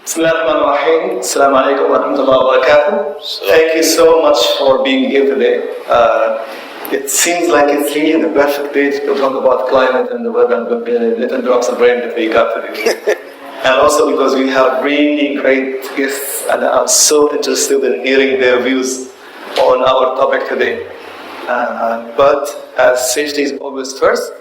Bismillahirrahmanirrahim. Assalamu alaikum wa rahmatullahi wa barakatuh. Thank you so much for being here today. It seems like it's really the perfect day to talk about climate and the weather and the little drops of rain that we got today. And also because we have really great guests and I'm so interested in hearing their views on our topic today. But as safety is always first,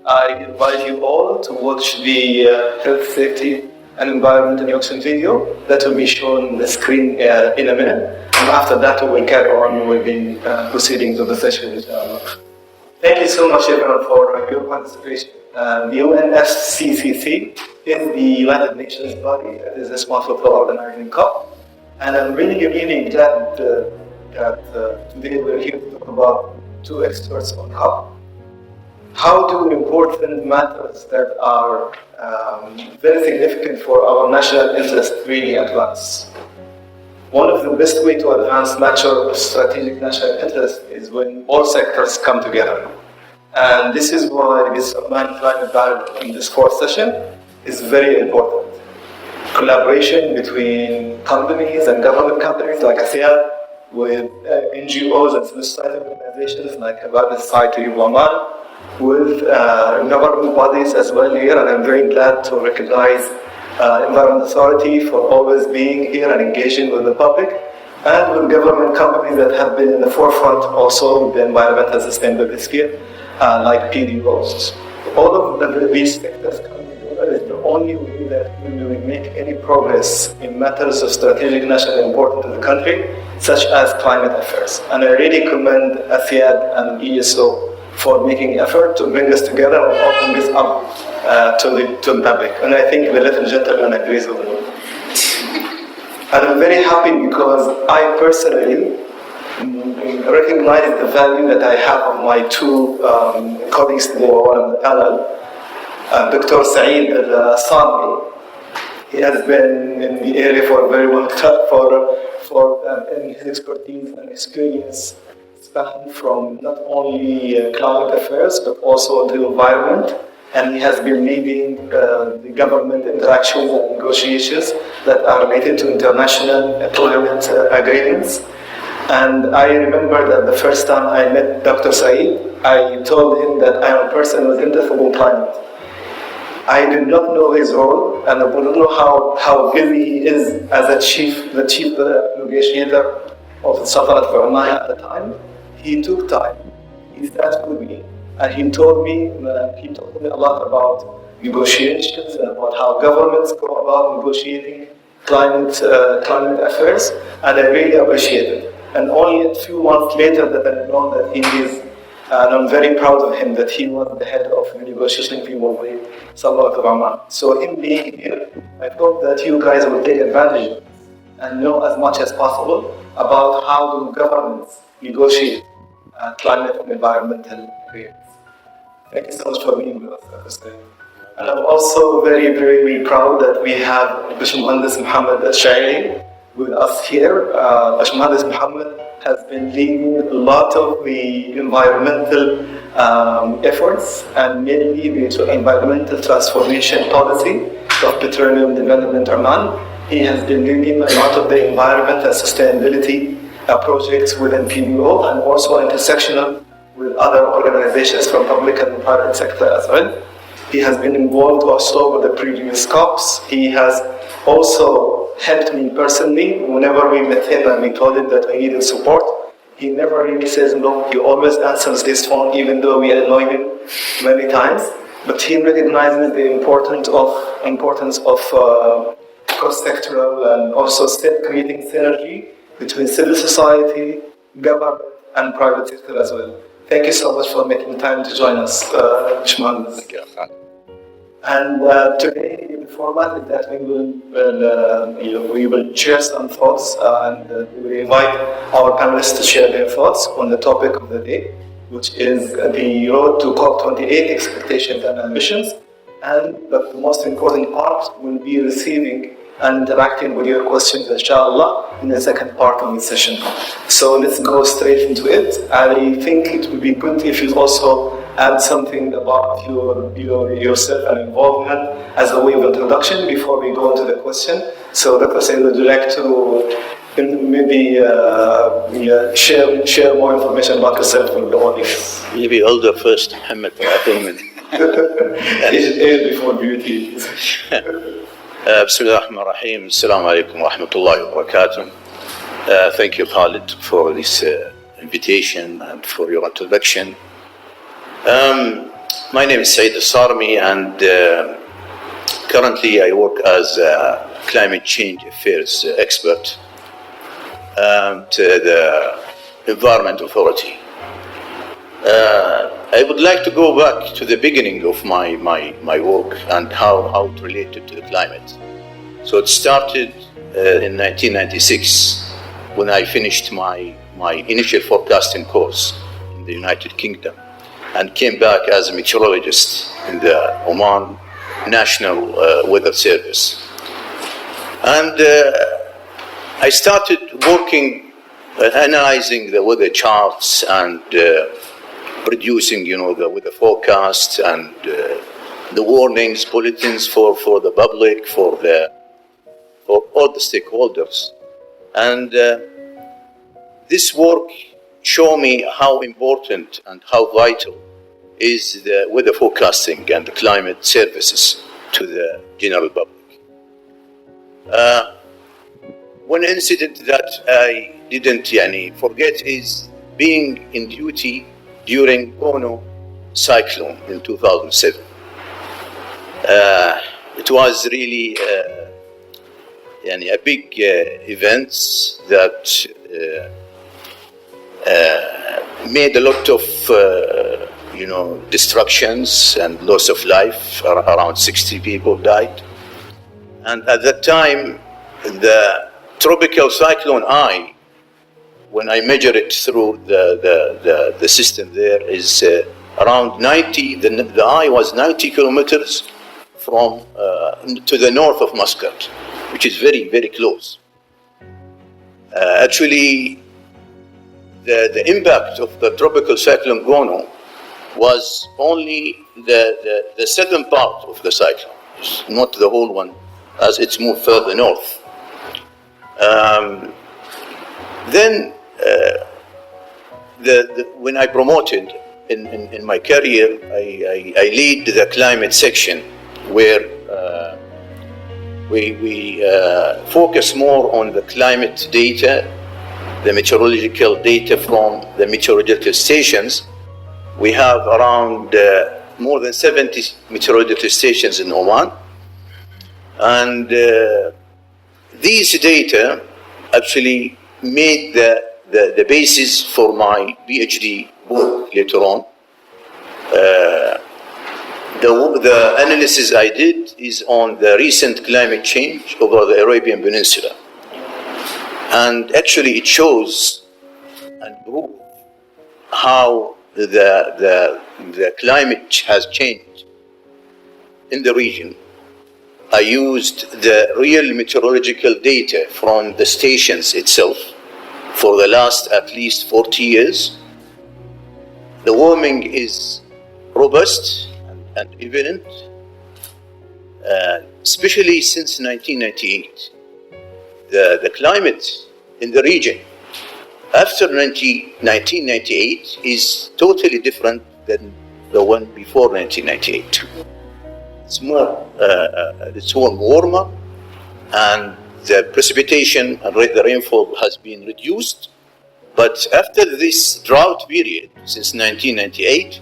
I invite you all to watch the health, safety and environment in Yorkshire video that will be shown on the screen in a minute. And after that, we will carry on with the proceedings of the session. Thank you so much, everyone, for your participation. The UNFCCC is the United Nations body that is responsible for organizing COP. And I'm really glad that today we're here to talk about two experts on COP. How do important matters that are very significant for our national interest really advance? One of the best ways to advance natural strategic national interest is when all sectors come together. And this is why this Oman climate dialogue in this fourth session is very important. Collaboration between companies and government companies like ASEAN, with NGOs and civil society organizations like About Society of Oman, with government bodies as well here, and I'm very glad to recognize Environment Authority for always being here and engaging with the public, and with government companies that have been in the forefront also with the environmental sustainability sphere, like PDOs. All of these sectors coming together is the only way that we will make any progress in matters of strategic national importance to the country, such as climate affairs. And I really commend ASEAN and ESO for making effort to bring us together and open this up to the public. And I think the little gentleman agrees with me. And I'm very happy because I personally recognize the value that I have of my two colleagues today on the panel. Dr. Saeed Al-Sami, he has been in the area for a very long time, in his expertise and experience span from not only climate affairs but also the environment, and he has been leading the government interactions and negotiations that are related to international climate agreements. And I remember that the first time I met Dr. Saeed, I told him that I am a person who is interested in climate. I did not know his role, and I didn't know how busy he is as the chief negotiator of the Sultanate of Oman at the time. He took time, he sat with me, and he told me a lot about negotiations and about how governments go about negotiating climate affairs, and I really appreciate it. And only a few months later that I know that he is, and I'm very proud of him that he was the head of the negotiation team of the Sultanate of Oman. So him being here, I hope that you guys will take advantage of it and know as much as possible about how do governments negotiate climate and environmental agreements. Thank you so much for being with us. And I'm also very, very proud that we have Bashmuhandis Muhammad Al-Shairi with us here. Bashmuhandis Muhammad has been leading a lot of the environmental efforts and mainly the environmental transformation policy of Petroleum Development Oman. He has been leading a lot of the environment and sustainability projects within PDO and also intersectional with other organizations from public and private sector as well. He has been involved also with the previous COPs. He has also helped me personally whenever we met him and we told him that we needed support. He never really says no. He always answers this phone even though we annoy him many times. But he recognizes the importance of cross-sectoral and also creating synergy between civil society, government, and private sector as well. Thank you so much for making time to join us, Bashmuhandis. Thank you, Khalid. And today, the format is that we will share some thoughts and we will invite our panelists to share their thoughts on the topic of the day, which is the road to COP28 expectations and ambitions. But the most important part will be receiving and interacting with your questions, inshallah, in the second part of the session. So let's go straight into it. I think it would be good if you also add something about yourself and involvement as a way of introduction before we go into the question? So Dr. Said, would you like to maybe share more information about yourself with the audience? Maybe older first, Muhammad. Age before beauty. Bismillah ar-Rahman ar-Rahim. Assalamu alaikum wa rahmatullahi wa barakatuh. Thank you, Khalid, for this invitation and for your introduction. My name is Said Al-Sarmi, and currently I work as a climate change affairs expert to the Environment Authority. I would like to go back to the beginning of my work and how it related to the climate. So it started in 1996 when I finished my initial forecasting course in the United Kingdom and came back as a meteorologist in the Oman National Weather Service. And I started working, analyzing the weather charts and producing, the weather forecasts and the warnings, bulletins for the public, for all the stakeholders. And this work showed me how important and how vital is the weather forecasting and the climate services to the general public. One incident that I didn't forget is being in duty during Ono cyclone in 2007. It was really a big event that made a lot of destructions and loss of life. Around 60 people died. And at that time, the tropical cyclone I, when I measure it through the system there, is around 90, the eye was 90 kilometers from to the north of Muscat, which is very, very close. Actually, the impact of the tropical cyclone Gono was only the southern part of the cyclone, not the whole one, as it's moved further north. Then, when I promoted in my career, I lead the climate section where we focus more on the climate data, the meteorological data from the meteorological stations. We have around more than 70 meteorological stations in Oman. And these data actually made the basis for my PhD work later on. The analysis I did is on the recent climate change over the Arabian Peninsula. And actually it shows and proves how the climate has changed in the region. I used the real meteorological data from the stations itself for the last at least 40 years. The warming is robust and evident, especially since 1998. The climate in the region after 1998 is totally different than the one before 1998. It's more warmer, and the precipitation and the rainfall has been reduced. But after this drought period, since 1998,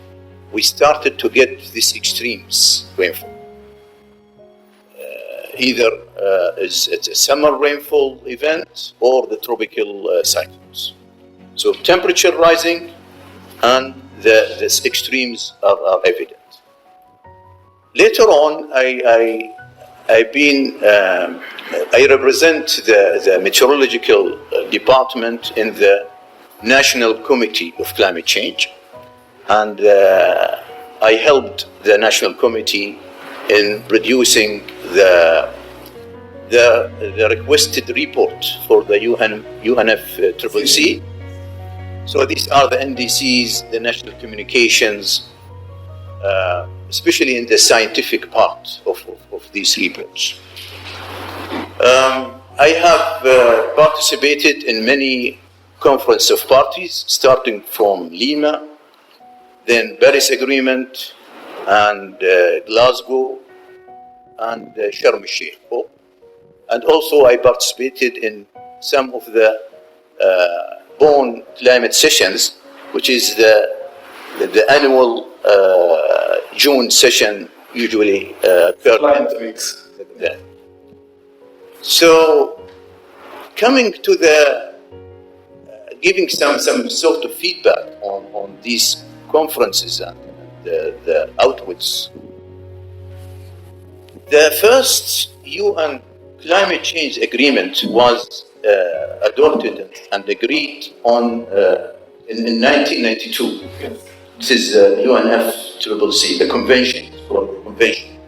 we started to get these extremes rainfall. Either it's a summer rainfall event or the tropical cyclones. So temperature rising and these extremes are evident. Later on, I represent the meteorological department in the National Committee of Climate Change, and I helped the National Committee in producing the requested report for the UNFCCC. So these are the NDCs, the national communications, especially in the scientific part of these reports. I have participated in many conference of parties, starting from Lima, then Paris Agreement, and Glasgow, and Sharm el-Sheikh. And also I participated in some of the Bonn climate sessions, which is the annual June session usually occurred. Climate weeks. So, coming to the giving some sort of feedback on these conferences and the outputs. The first UN climate change agreement was adopted and agreed on in 1992. This is UNFCCC, the convention, it's called the convention.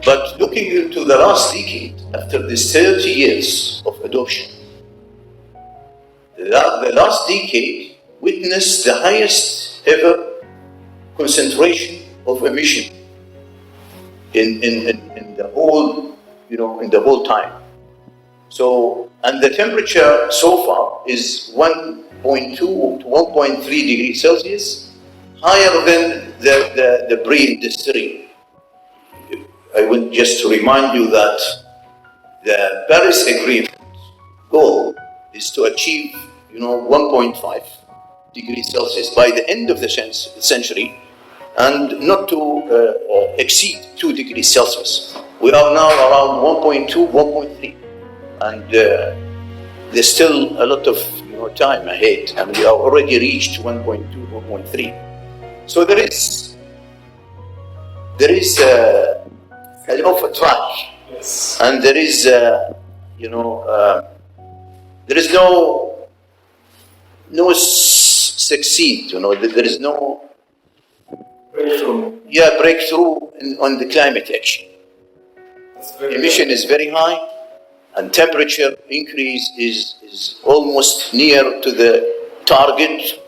But looking into the last decade, after these 30 years of adoption, the last decade witnessed the highest ever concentration of emission in the whole, in the whole time. So, and the temperature so far is 1.2 to 1.3 degrees Celsius, higher than the pre-industry. I would just remind you that the Paris Agreement goal is to achieve, 1.5 degrees Celsius by the end of the century, and not to exceed 2 degrees Celsius. We are now around 1.2, 1.3, and there's still a lot of time ahead, and we have already reached 1.2, 1.3. So there is an off track, Yes. and there is no succeed. There is no Breakthrough. breakthrough on the climate action. Emission is very high, and temperature increase is almost near to the target,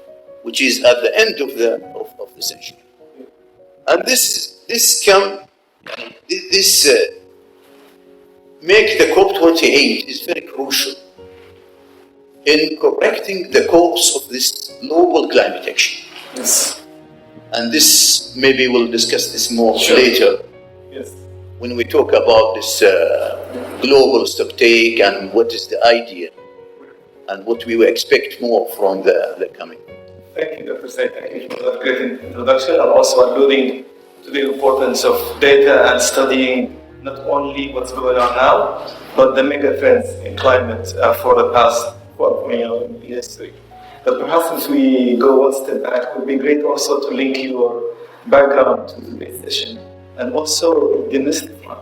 which is at the end of the century. And this make the COP28 is very crucial in correcting the course of this global climate action. Yes. And this, maybe we'll discuss this more Sure. later Yes. when we talk about this global stocktake and what is the idea and what we will expect more from the coming. Thank you, Dr. Said. Thank you for that great introduction, and also alluding to the importance of data and studying not only what's going on now, but the mega trends in climate for the past, in history. But perhaps if we go one step back, it would be great also to link your background to today's session, and also demystify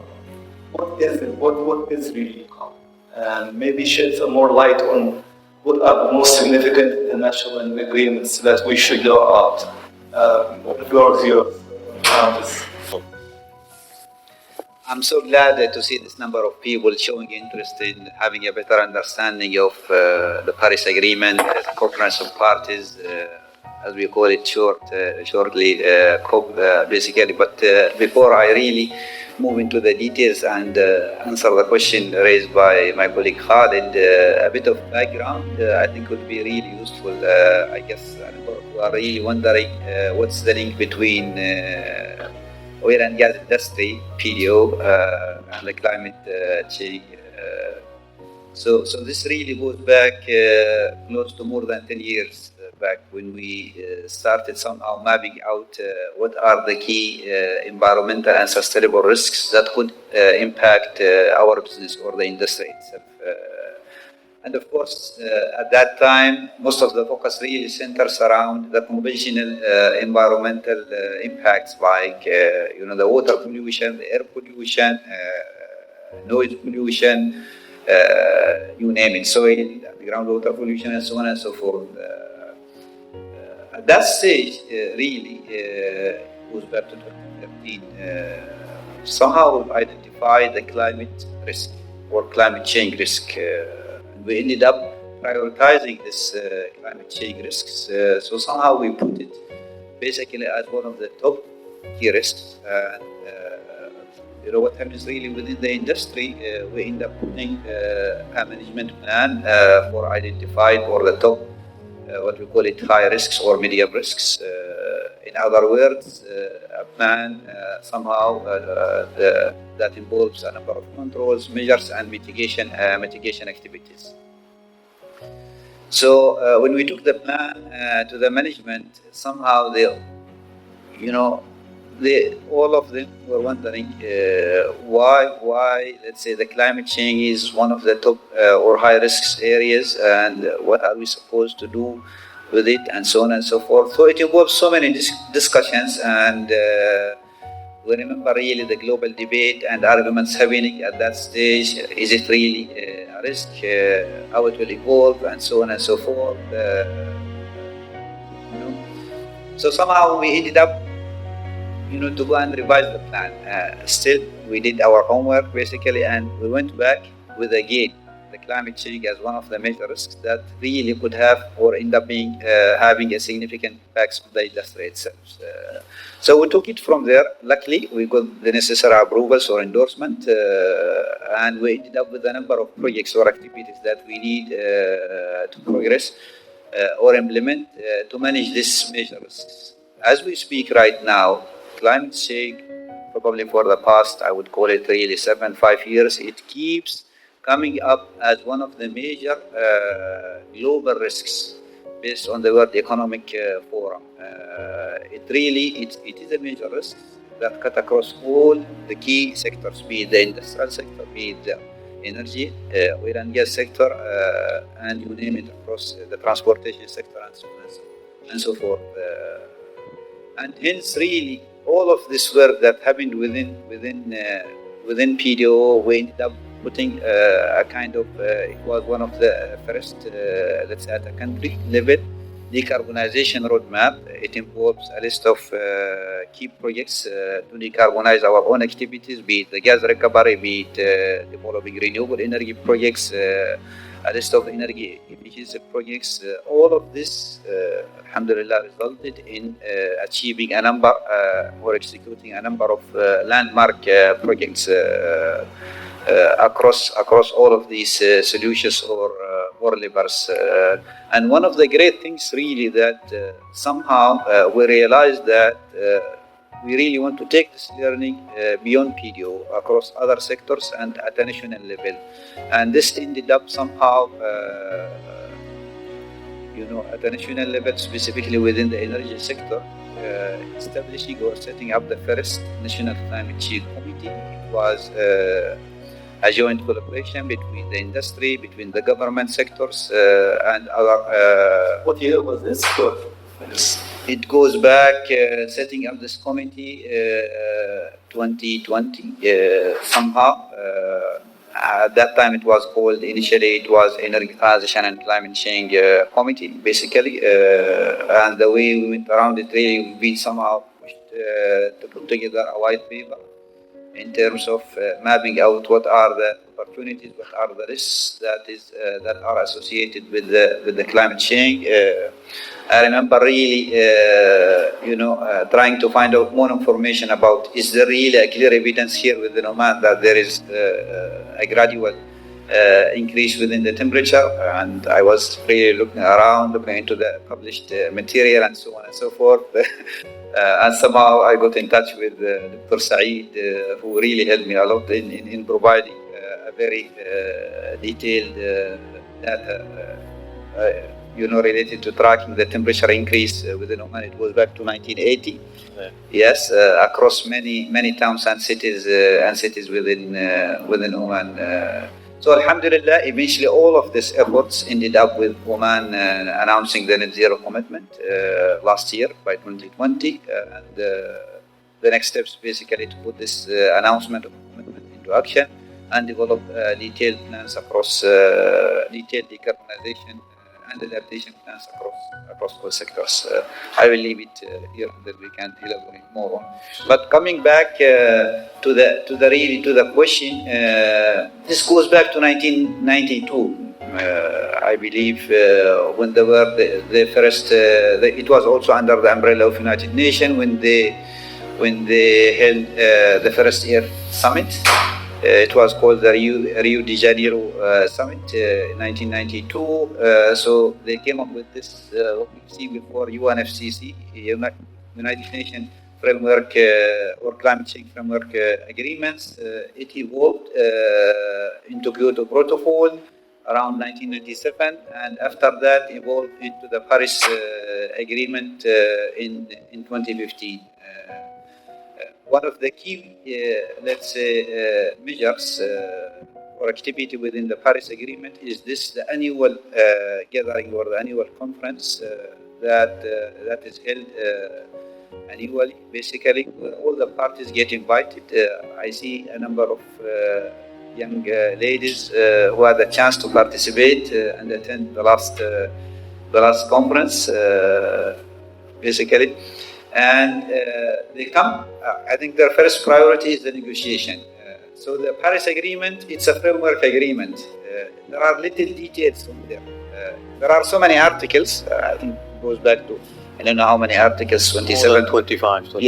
what is it, what is really COP, and maybe shed some more light on what are the most significant international agreements that we should know about. The floor is yours. I'm so glad to see this number of people showing interest in having a better understanding of the Paris Agreement, the Conference of Parties, as we call it shortly, COP basically. But before I really move into the details and answer the question raised by my colleague Khalid, a bit of background I think would be really useful. I guess we are really wondering what's the link between oil and gas industry, PDO, and the climate change. So this really goes back close to more than 10 years back when we started somehow mapping out what are the key environmental and sustainable risks that could impact our business or the industry itself. And of course, at that time, most of the focus really centers around the conventional environmental impacts like, the water pollution, the air pollution, noise pollution, you name it, soil, the groundwater pollution, and so on and so forth. At that stage, really, goes back to 2013, somehow we identified the climate risk or climate change risk. We ended up prioritizing this climate change risks. So somehow we put it basically as one of the top key risks. And what happens really within the industry, we end up putting a management plan for identified or the top, what we call it, high risks or medium risks. In other words, a plan somehow that involves a number of controls, measures, and mitigation activities. So when we took the plan to the management, somehow all of them were wondering why, let's say, the climate change is one of the top or high risks areas, and what are we supposed to do with it, and so on and so forth. So it involves so many discussions, and we remember really the global debate and arguments happening at that stage. Is it really a risk? How it will evolve, and so on and so forth. So somehow we ended up to go and revise the plan. Still, we did our homework basically, and we went back with again the climate change as one of the major risks that really could have or end up having a significant impact on the industry itself. So we took it from there. Luckily, we got the necessary approvals or endorsement, and we ended up with a number of projects or activities that we need to progress or implement to manage these major risks. As we speak right now, climate change, probably for the past, I would call it really 5 years, it keeps coming up as one of the major global risks based on the World Economic Forum. It is a major risk that cut across all the key sectors, be it the industrial sector, be it the energy, oil and gas sector, and you name it, across the transportation sector, and so forth. And hence, really, all of this work that happened within PDO, we ended up putting a kind of, it was one of the first, let's say, at a country level, decarbonization roadmap. It involves a list of key projects to decarbonize our own activities, be it the gas recovery, be it developing renewable energy projects, a list of energy efficiency projects. All of this, alhamdulillah, resulted in achieving a number or executing a number of landmark projects across all of these solutions or levers. And one of the great things really that somehow we realized that we really want to take this learning beyond PDO across other sectors and at a national level. And this ended up somehow, at a national level, specifically within the energy sector, establishing or setting up the first National Climate Change Committee. It was a joint collaboration between the industry, between the government sectors, and other. What year was this? It goes back, setting up this committee, 2020, somehow. At that time, it was called, initially, it was Energy Transition and Climate Change Committee, basically. And the way we went around it, really, we've been somehow pushed to put together a white paper in terms of mapping out what are the opportunities, what are the risks that are associated with the climate change. I remember really, trying to find out more information about, is there really a clear evidence here within Oman that there is a gradual increase within the temperature? And I was really looking around, looking into the published material and so on and so forth. And somehow I got in touch with Dr. Saeed, who really helped me a lot in providing a very detailed data, related to tracking the temperature increase within Oman. It goes back to 1980. Yeah. Yes, across many towns and cities within Oman. So alhamdulillah, eventually all of these efforts ended up with Oman announcing the net zero commitment last year by 2020. And the next steps basically to put this announcement of commitment into action and develop detailed plans across detailed decarbonization and adaptation plans across all sectors. I will leave it here that we can elaborate more on. But coming back to the question, this goes back to 1992. I believe, when they were the first, it was also under the umbrella of United Nations when they held the first Earth Summit. It was called the Rio de Janeiro Summit in 1992. So they came up with this, what we've seen before, UNFCCC, United Nations Framework or Climate Change Framework Agreements. It evolved into Kyoto Protocol around 1997, and after that evolved into the Paris Agreement in 2015. One of the key, let's say, measures or activity within the Paris Agreement is the annual gathering or the annual conference that is held annually. Basically, all the parties get invited. I see a number of young ladies who had the chance to participate and attend the last conference, basically. And they come, I think their first priority is the negotiation. So the Paris Agreement, it's a framework agreement. There are little details on there. There are so many articles, I think it goes back to, I don't know how many articles, 27? 25.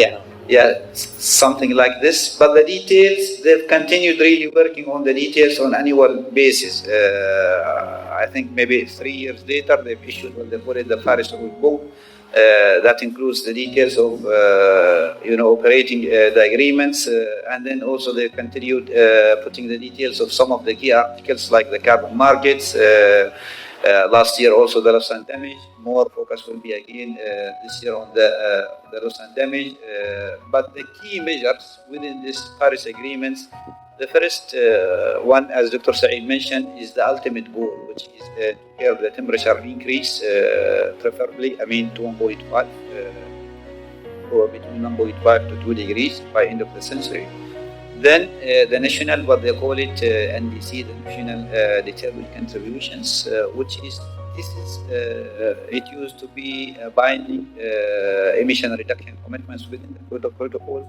Yeah, something like this. But the details, they've continued really working on the details on annual basis. I think maybe 3 years later, they've issued what they call it the Paris Book. That includes the details of, operating the agreements, and then also they continued putting the details of some of the key articles like the carbon markets. Last year also the loss and damage. More focus will be again this year on the loss and damage. But the key measures within this Paris agreements, the first one, as Dr. Saeed mentioned, is the ultimate goal, which is to curb the temperature increase, preferably, to 1.5, or between 1.5 to 2 degrees by end of the century. Then the national, what they call it, NDC, the National Determined Contributions, it used to be binding emission reduction commitments within the Kyoto Protocol,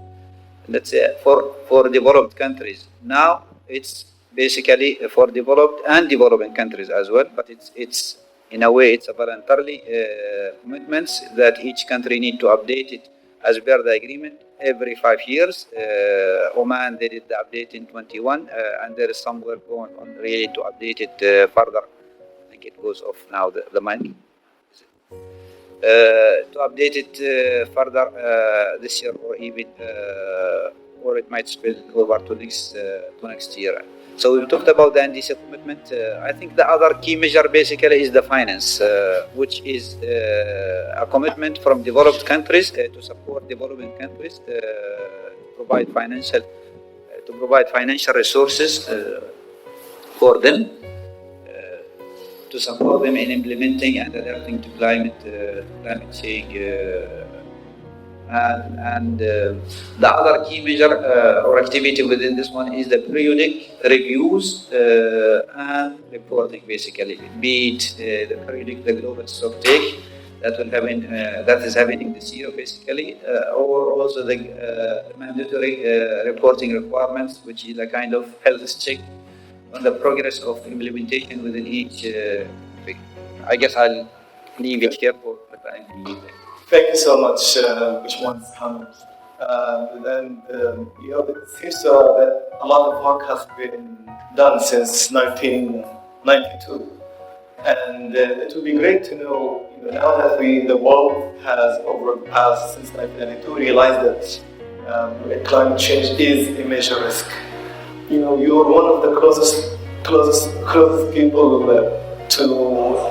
let's say, for developed countries. Now it's basically for developed and developing countries as well, but it's in a way it's a voluntary commitments that each country need to update it as per the agreement every 5 years. Oman, they did the update in 21, and there is some work going on really to update it further. I think it goes off now, the money. To update it further this year, or even or it might spill over to next year. So we talked about the NDC commitment. I think the other key measure basically is the finance, which is a commitment from developed countries to support developing countries to provide financial resources for them, to support them in implementing and adapting to climate change. And the other key measure or activity within this one is the periodic reviews and reporting, basically, be it the global stocktake that is happening this year, basically, or also the mandatory reporting requirements, which is a kind of health check on the progress of implementation within each thing. I guess I'll leave it here for the time being. Thank you so much, Bishwan Hamid. It seems that a lot of work has been done since 1992. And it would be great to know, now that the world has, over the past, since 1992, realized that climate change is a major risk. You're one of the closest people to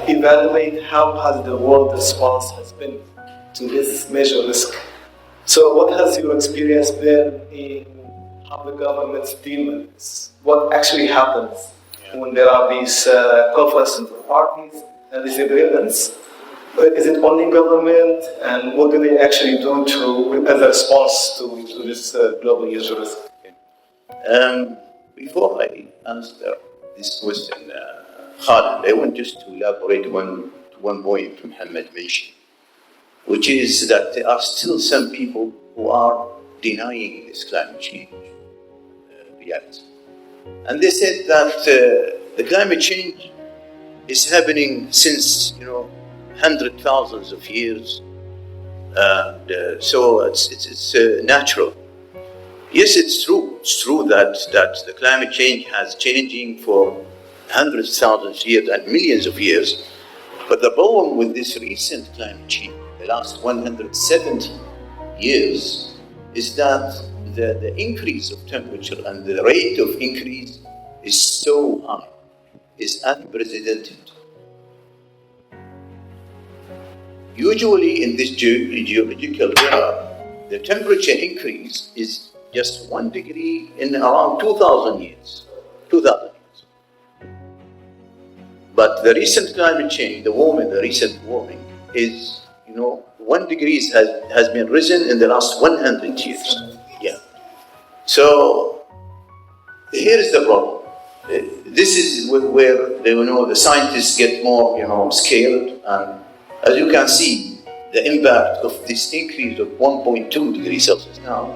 evaluate how has the world response has been to this major risk. So what has your experience been in how the governments deal with this? What actually happens when there are these conferences of parties and these agreements? Is it only government, and what do they actually do as a response to this global user risk? Before I answer this question, Khalid, I want just to elaborate one point Muhammad mentioned, which is that there are still some people who are denying this climate change reality. And they said that the climate change is happening since, hundred thousands of years. And so it's natural. Yes, it's true. It's true that the climate change has changing for hundreds of thousands of years and millions of years. But the problem with this recent climate change, the last 170 years, is that the increase of temperature and the rate of increase is so high, is unprecedented. Usually in this geological era, the temperature increase is just 1 degree in around 2,000 years. 2,000 years. But the recent climate change, the recent warming is, 1 degree has been risen in the last 100 years. Yeah. So here is the problem. This is where the scientists get more scared, and as you can see, the impact of this increase of 1.2 degrees Celsius now,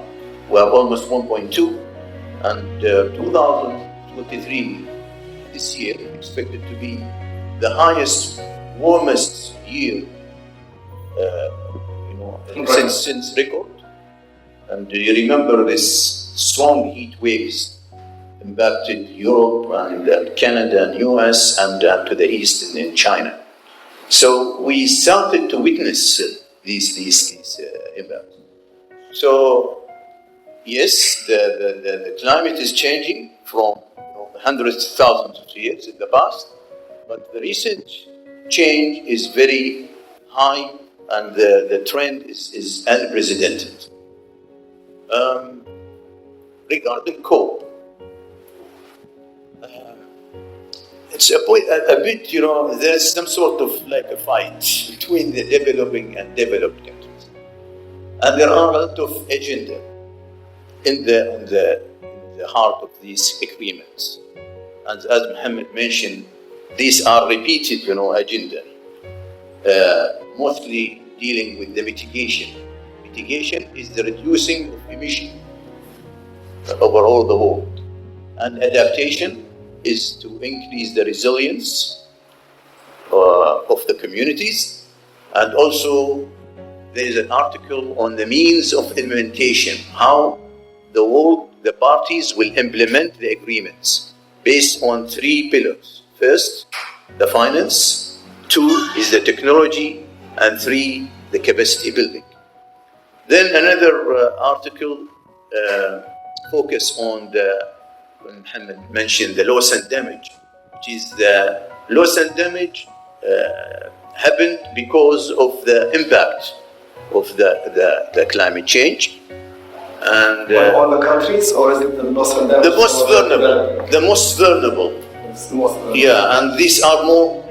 we are almost 1.2, and 2023, this year, expected to be the highest, warmest year, since record. And you remember this strong heat waves impacted Europe and Canada and US and to the east in China. So we started to witness these impacts. So yes, the climate is changing from hundreds of thousands of years in the past, but the recent change is very high, and the trend is unprecedented. Regarding coal, it's a bit, there's some sort of like a fight between the developing and developed countries. And there are a lot of agenda in the heart of these agreements. And as Mohammed mentioned, these are repeated, agenda, mostly dealing with the mitigation. Mitigation is the reducing of emission over all the world. And adaptation is to increase the resilience of the communities. And also, there is an article on the means of implementation, how the parties will implement the agreements based on 3 pillars. First, the finance, 2 is the technology, and 3, the capacity building. Then another article focus on when Mohammed mentioned the loss and damage, which is the loss and damage happened because of the impact of the climate change. And all the countries, or is it the loss and damage? The most vulnerable. The most vulnerable. It's the most vulnerable. Yeah, and these are more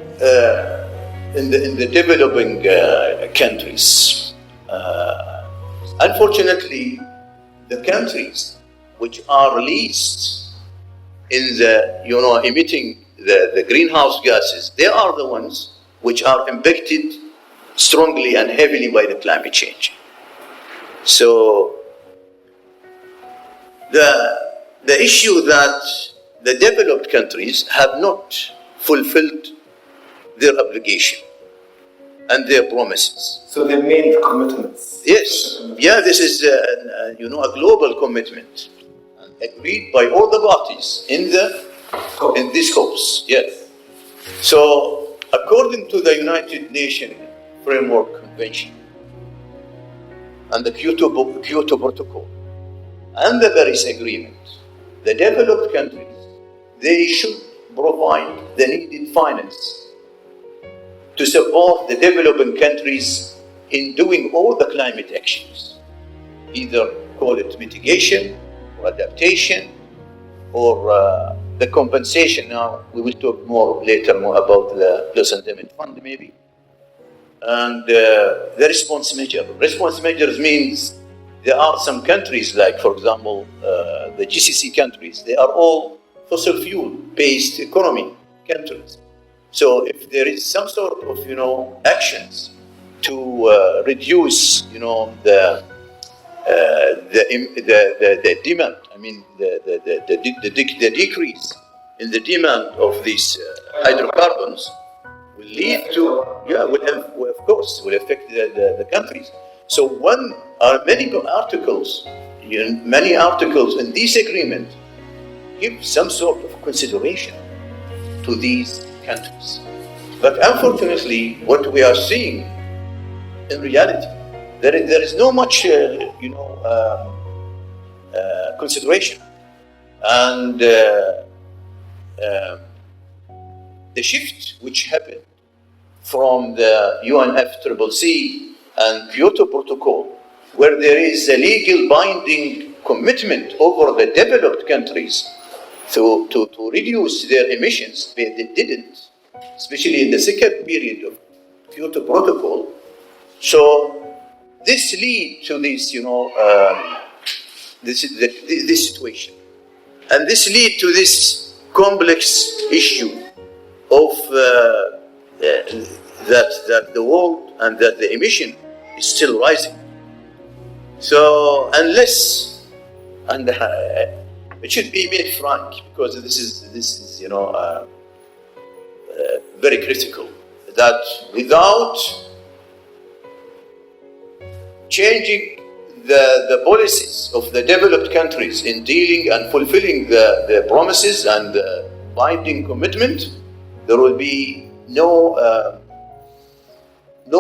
in the developing countries. Unfortunately, the countries which are least in the emitting the greenhouse gases, they are the ones which are impacted strongly and heavily by the climate change. So the issue that the developed countries have not fulfilled their obligation and their promises. So they made commitments. Yes, yeah, this is a global commitment agreed by all the parties in this COPs. Yes. So according to the United Nations Framework Convention and the Kyoto Protocol and the Paris Agreement, the developed countries, they should provide the needed finance to support the developing countries in doing all the climate actions, either call it mitigation or adaptation or the compensation. Now we will talk later about the loss and damage fund maybe. And the response measure. Response measures means there are some countries like, for example, the GCC countries, they are all fossil fuel based economy countries. So if there is some sort of, actions to reduce, the demand, I mean, the decrease in the demand of these hydrocarbons, will lead to, will, of course, will affect the countries. So many articles in this agreement give some sort of consideration to these countries. But unfortunately, what we are seeing in reality, there is no much, consideration. And the shift which happened from the UNFCCC and Kyoto Protocol, where there is a legal binding commitment over the developed countries to reduce their emissions, they didn't, especially in the second period of Kyoto Protocol. So this leads to this, this situation. And this leads to this complex issue of that the world and that the emission is still rising. So unless, and it should be made frank, because this is very critical, that without changing the policies of the developed countries in dealing and fulfilling the promises and the binding commitment, there will be no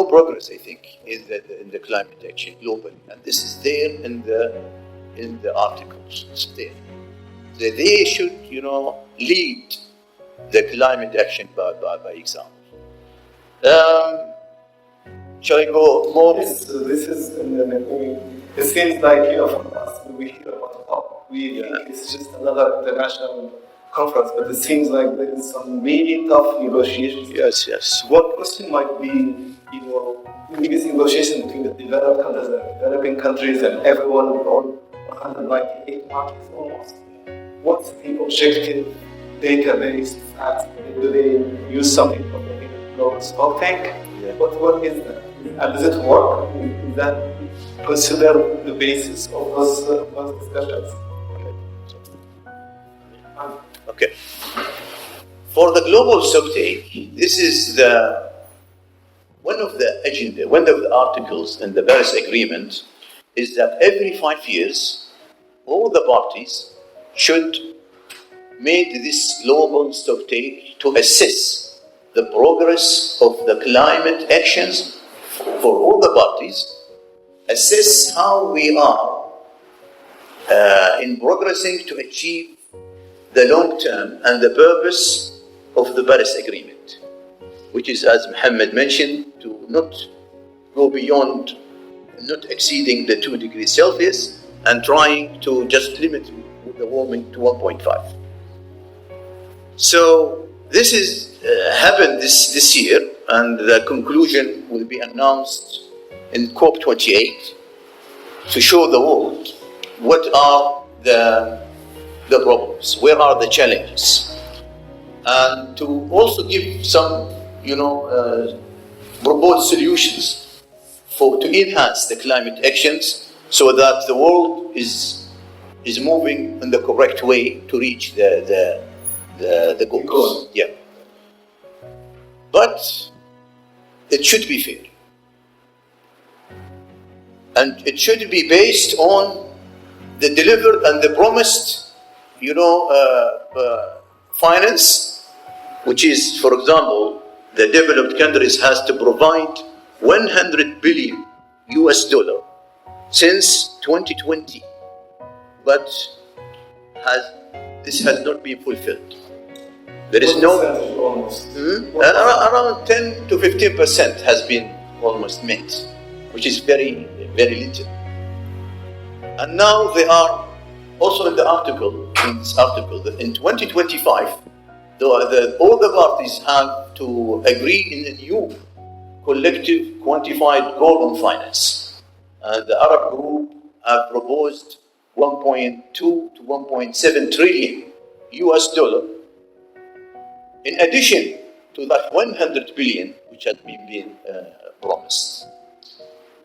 progress, I think, in the climate action globally. And this is there in the articles. It's there. So they should, lead the climate action by example. Shall I go more? This is, it seems like, for us, when we hear about COP, we think it's just another international conference, but it seems like there is some really tough negotiations. Yes. What question might be, biggest negotiation between the developed countries and developing countries and everyone, all 198 parties almost? What's the objective database? Do they use something for the global stock tank? Yeah. What is that? And does it work? Is that considered the basis of those discussions? Okay. For the global stocktake, this is one of the articles in the Paris Agreement is that every 5 years, all the parties should make this global stocktake to assess the progress of the climate actions for all the parties, assess how we are in progressing to achieve the long term and the purpose of the Paris Agreement, which is, as Mohammed mentioned, to not go beyond, not exceeding the 2 degrees Celsius and trying to just limit the warming to 1.5. So this is happened this year, and the conclusion will be announced in COP28 to show the world what are the problems, where are the challenges, and to also give some, proposed solutions to enhance the climate actions so that the world is moving in the correct way to reach the goals. Yeah. But it should be fair. And it should be based on the delivered and the promised, finance, which is, for example, the developed countries has to provide $100 billion since 2020, but this has not been fulfilled. There is around 10 to 15% has been almost met, which is very, very little. And now they are also in this article, that in 2025, all the parties have to agree in a new collective quantified goal on finance. And the Arab group have proposed 1.2 to 1.7 trillion in addition to that 100 billion which has been promised.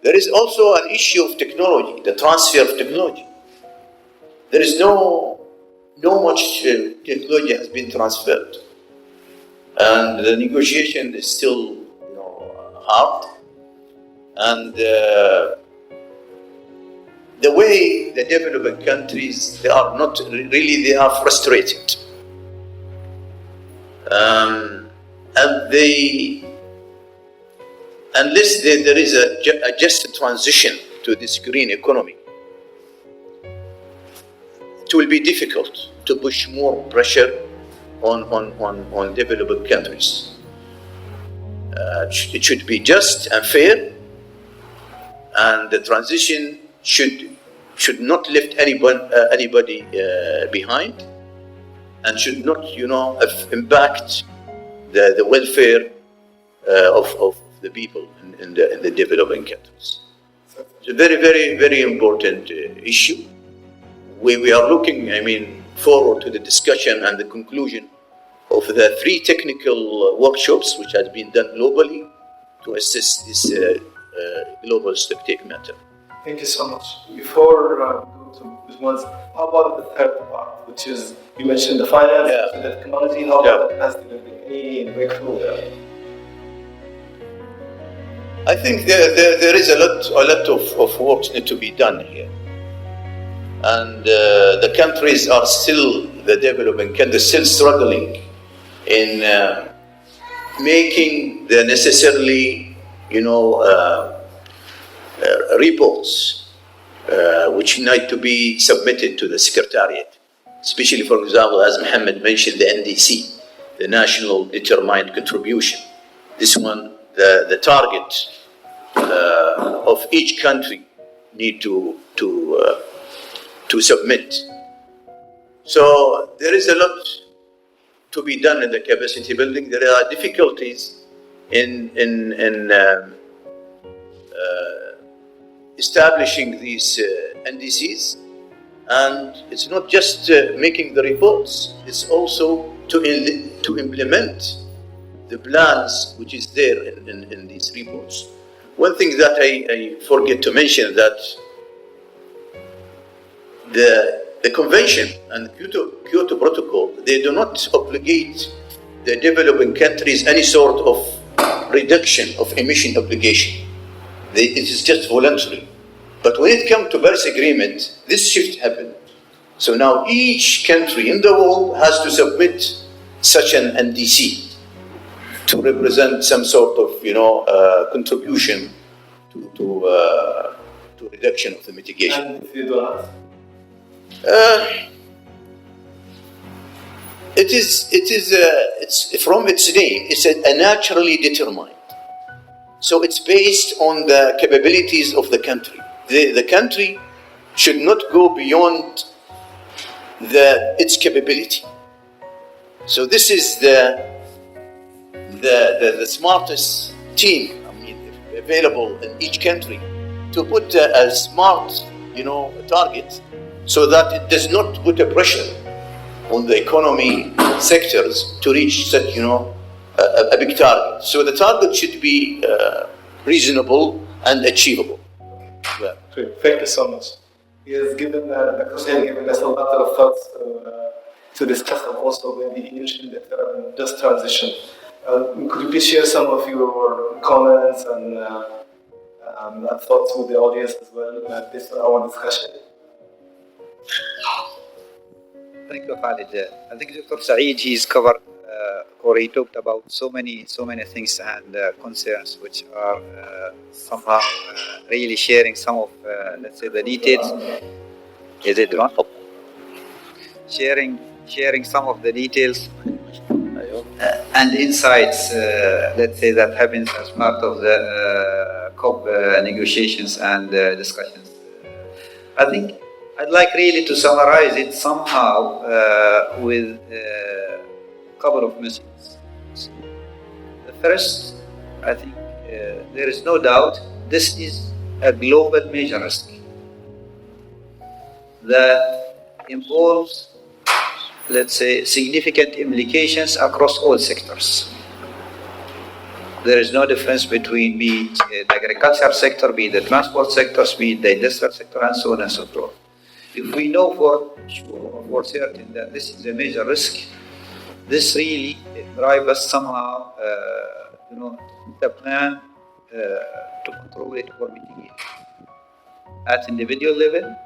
There is also an issue of technology, the transfer of technology. There is no much technology has been transferred. and the negotiation is still, hard. And the way the developing countries, they are not really, they are frustrated. And unless there is a just transition to this green economy, it will be difficult to push more pressure on developing countries. It should be just and fair, and the transition should not left anybody behind, and should not, impact the welfare of the people in the developing countries. It's a very, very, very important issue. We are looking, forward to the discussion and the conclusion of the 3 technical workshops which has been done globally to assess this global stocktake matter. Thank you so much. Before we go to this ones, how about the third part, which is, you mentioned the finance, the technology, how about the capacity building? Any breakthrough there? I think there is a lot of work need to be done here. And the countries are still, the developing countries, still struggling in making the necessarily, reports which need to be submitted to the Secretariat. Especially, for example, as Mohammed mentioned, the NDC, the National Determined Contribution. This one, the target of each country need to submit. So there is a lot to be done in the capacity building. There are difficulties in establishing these NDCs, and it's not just making the reports, it's also to implement the plans which is there in these reports. One thing that I forget to mention, that the convention and the Kyoto Protocol, they do not obligate the developing countries any sort of reduction of emission obligation. It is just voluntary. But when it comes to Paris Agreement, this shift happened. So now each country in the world has to submit such an NDC to represent some sort of, contribution to reduction of the mitigation. And if you do not? It's from its name. It's a naturally determined. So it's based on the capabilities of the country. The country should not go beyond its capability. So this is the smartest team, available in each country to put a smart, target, so that it does not put a pressure on the economy sectors to reach such, a big target. So the target should be reasonable and achievable. Yeah. Great. Thank you so much. He has given us a lot of thoughts to discuss, and also maybe he mentioned the term just transition. Could you please share some of your comments and thoughts with the audience as well, based on our discussion? Thank you, Khalid. I think Dr. Saeed, he's covered, or he talked about so many things and concerns which are somehow really sharing some of, let's say, the details. Is it wrong? Sharing some of the details and insights, let's say, that happens as part of the COP negotiations and discussions. I think I'd like really to summarize it somehow with a couple of messages. The first, I think there is no doubt this is a global major risk that involves, let's say, significant implications across all sectors. There is no difference between be it the agriculture sector, be it the transport sectors, be it the industrial sector, and so on and so forth. If we know for certain that this is a major risk, this really drives us somehow, the plan to control it or mitigate at individual level,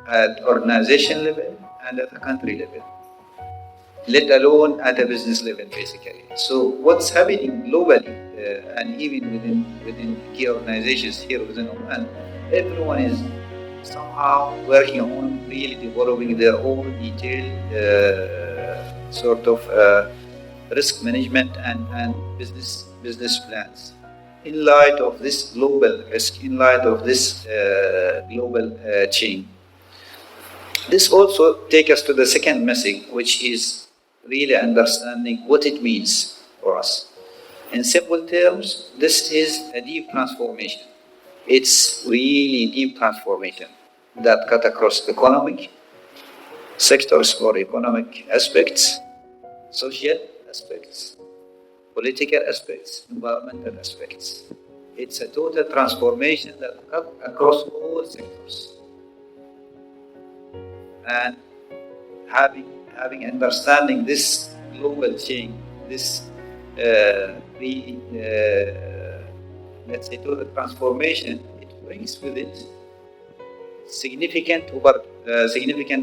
at organization level, and at a country level, let alone at a business level, basically. So what's happening globally, and even within key organizations here within Oman, everyone is somehow working on really developing their own detailed sort of risk management and business plans in light of this global risk, in light of this global change. This also takes us to the second message, which is really understanding what it means for us. In simple terms, this is a deep transformation. It's really deep transformation that cut across economic sectors or economic aspects, social aspects, political aspects, environmental aspects. It's a total transformation that cut across all sectors. And having understanding this global change, this let's say total transformation, it brings with it significant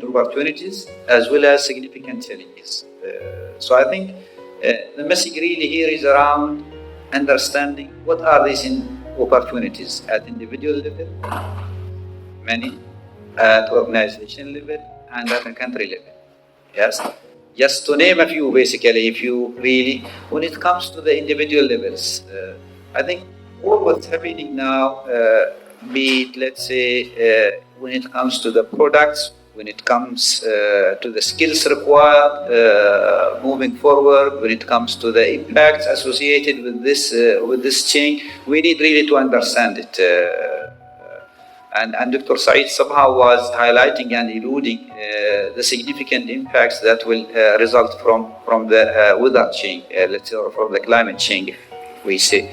opportunities as well as significant challenges. So I think the message really here is around understanding what are these opportunities at individual level, many, at organization level, and at a country level. Yes, just to name a few, basically, if you really, when it comes to the individual levels, I think all what's happening now, be it, let's say, when it comes to the products, when it comes to the skills required moving forward, when it comes to the impacts associated with this change, we need really to understand it. And Dr. Saeed somehow was highlighting and alluding the significant impacts that will result from the weather change, let's say, or from the climate change, we say.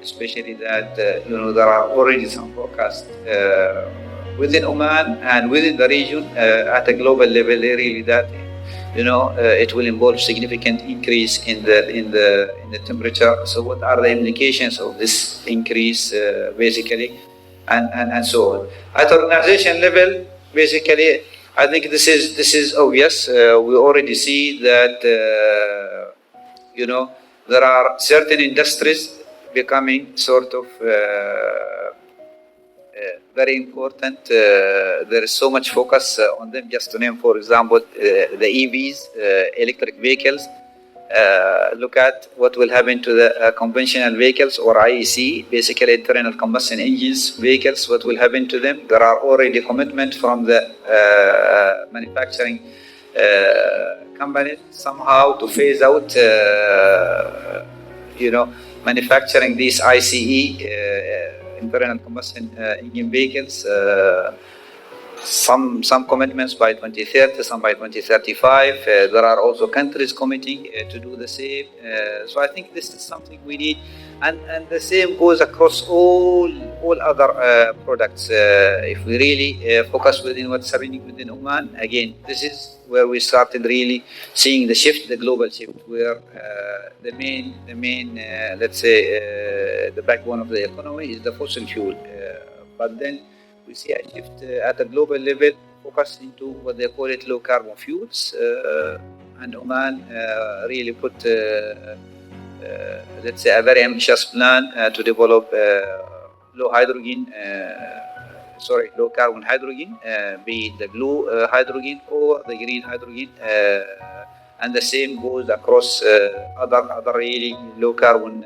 Especially that there are already some forecasts within Oman and within the region at a global level, really that it will involve significant increase in the temperature. So what are the implications of this increase, basically, and so on. At organization level, basically, I think this is obvious. We already see that there are certain industries becoming sort of very important. There is so much focus on them. Just to name, for example, the EVs, electric vehicles. Look at what will happen to the conventional vehicles or IEC, basically internal combustion engines vehicles, what will happen to them. There are already commitments from the manufacturing companies somehow to phase out, manufacturing these ICE, internal combustion engine vehicles. Some commitments by 2030, some by 2035. There are also countries committing to do the same. So I think this is something we need, and the same goes across all other products. If we really focus within what's happening within Oman, again, this is where we started really seeing the shift, the global shift, where the main let's say the backbone of the economy is the fossil fuel, but then we see a shift at a global level, focused into what they call it low carbon fuels, and Oman really put, let's say, a very ambitious plan to develop low carbon hydrogen, be it the blue hydrogen or the green hydrogen, and the same goes across other really low carbon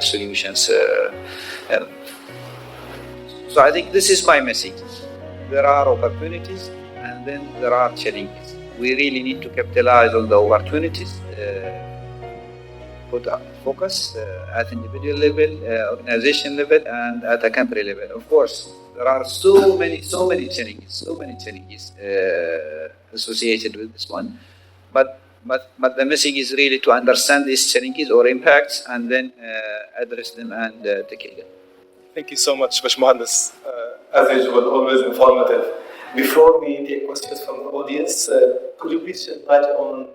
solutions. So I think this is my message. There are opportunities and then there are challenges. We really need to capitalize on the opportunities, put focus at individual level, organization level, and at a country level. Of course, there are so many challenges associated with this one. But the message is really to understand these challenges or impacts and then address them and tackle them. Thank you so much, Bashmohandas. As usual, always informative. Before we take questions from the audience, could you please shed light on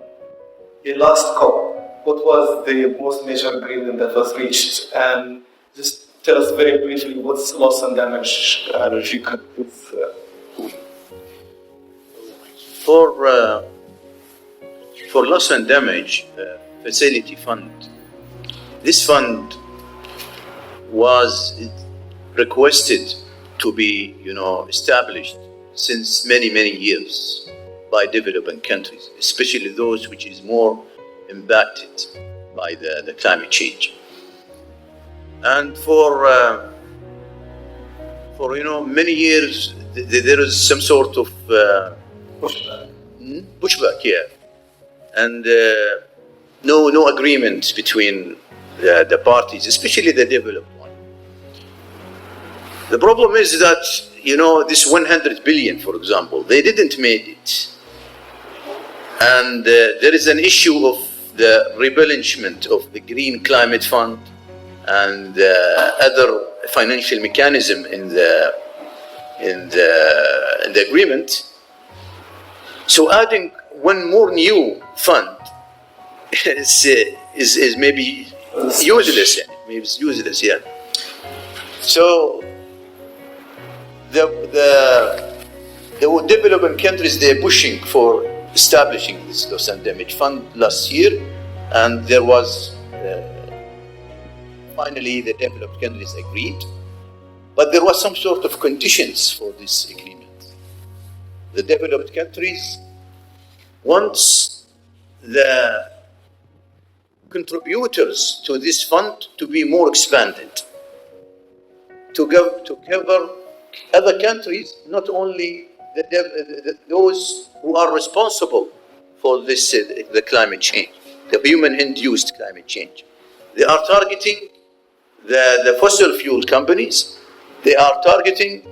the last COP? What was the most major agreement that was reached? And just tell us very briefly what's loss and damage, if you could please. For loss and damage facility fund, this fund was requested to be, established since many years by developing countries, especially those which is more impacted by the climate change. And for many years, there is some sort of pushback, yeah, and no agreement between the parties, especially the developed one. The problem is that, this 100 billion, for example, they didn't make it. And there is an issue of the replenishment of the Green Climate Fund and other financial mechanism in the agreement. So adding one more new fund is maybe useless. Maybe it's useless, yeah. So the developing countries, they're pushing for establishing this loss and damage fund last year, and there was finally the developed countries agreed, but there was some sort of conditions for this agreement. The developed countries wants the contributors to this fund to be more expanded, to cover other countries, not only those who are responsible for this, the climate change, the human-induced climate change. They are targeting the fossil fuel companies. They are targeting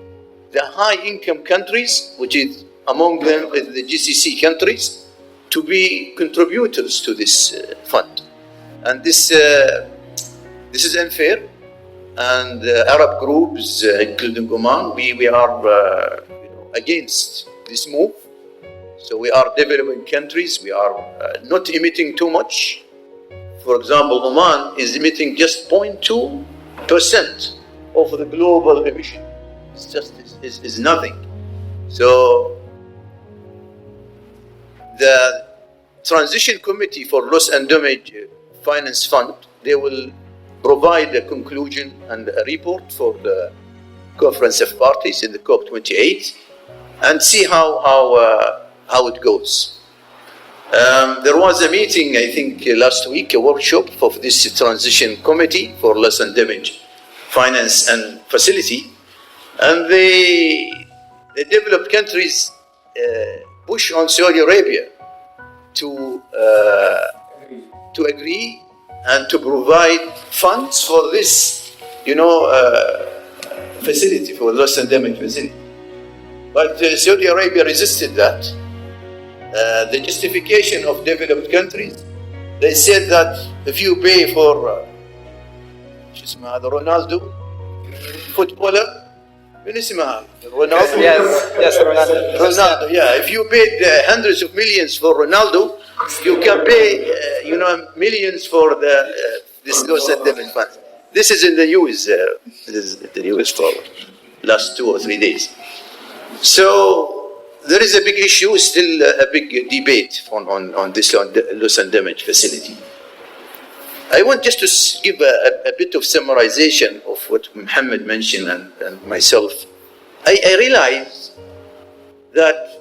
the high-income countries, which is among them the GCC countries, to be contributors to this fund. And this is unfair. And Arab groups, including Oman, we are against this move. So we are developing countries. We are not emitting too much. For example, Oman is emitting just 0.2% of the global emission. It's just is nothing. So the Transition Committee for Loss and Damage Finance Fund, they will provide a conclusion and a report for the Conference of Parties in the COP28 and see how it goes. There was a meeting, I think, last week, a workshop for this Transition Committee for Loss and Damage Finance and Facility, and the developed countries push on Saudi Arabia to agree and to provide funds for this, facility, for loss and damage facility. But Saudi Arabia resisted that. The justification of developed countries, they said that if you pay for Ronaldo, footballer, Ronaldo. Yes, Ronaldo, yeah. If you paid hundreds of millions for Ronaldo, you can pay, millions for this loss and damage fund. This is in the news. This is the news for last 2 or 3 days. So there is a big issue, still a big debate on this loss and damage facility. I want just to give a bit of summarization of what Mohammed mentioned and myself. I realize that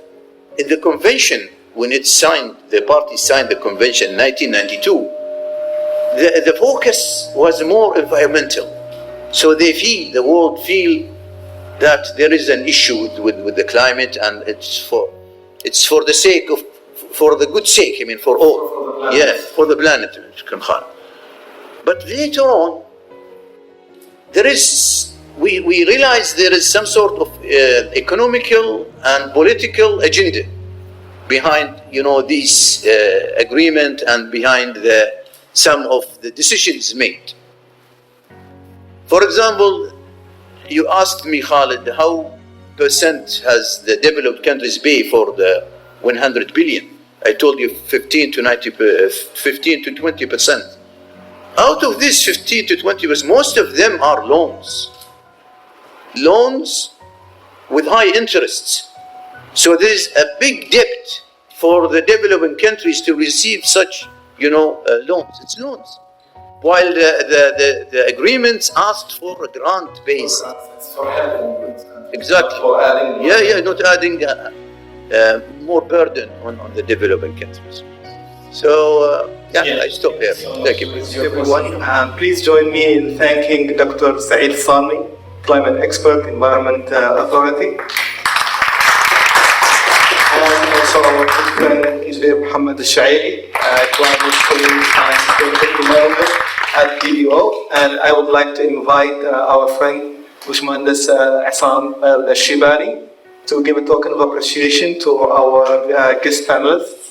in the convention, when it's signed, the parties signed the convention in 1992, the focus was more environmental. So the world feel that there is an issue with the climate, and it's for the sake of, for the good sake, for all. Yeah, for the planet. But later on, we realize there is some sort of economical and political agenda behind, this agreement and behind some of the decisions made. For example, you asked me, Khalid, how has the developed countries pay for the 100 billion. I told you 15 to 20%. Out of this 15 to 20%, most of them are loans. Loans with high interests. So there is a big debt for the developing countries to receive such, loans. It's loans. While the agreements asked for a grant base. It's for helping. Exactly. Not for adding. Not adding more burden on the developing countries. So, I stop here. Thank you. Everyone, please join me in thanking Dr. Saeed Sami, climate expert, Environment Authority. And also our good friend, Engineer Mohammed Al-Shairi, climate change and sustainable development at DDO. And I would like to invite our friend, Bushmandas Assam Al-Shibani, to give a token of appreciation to our guest panelists.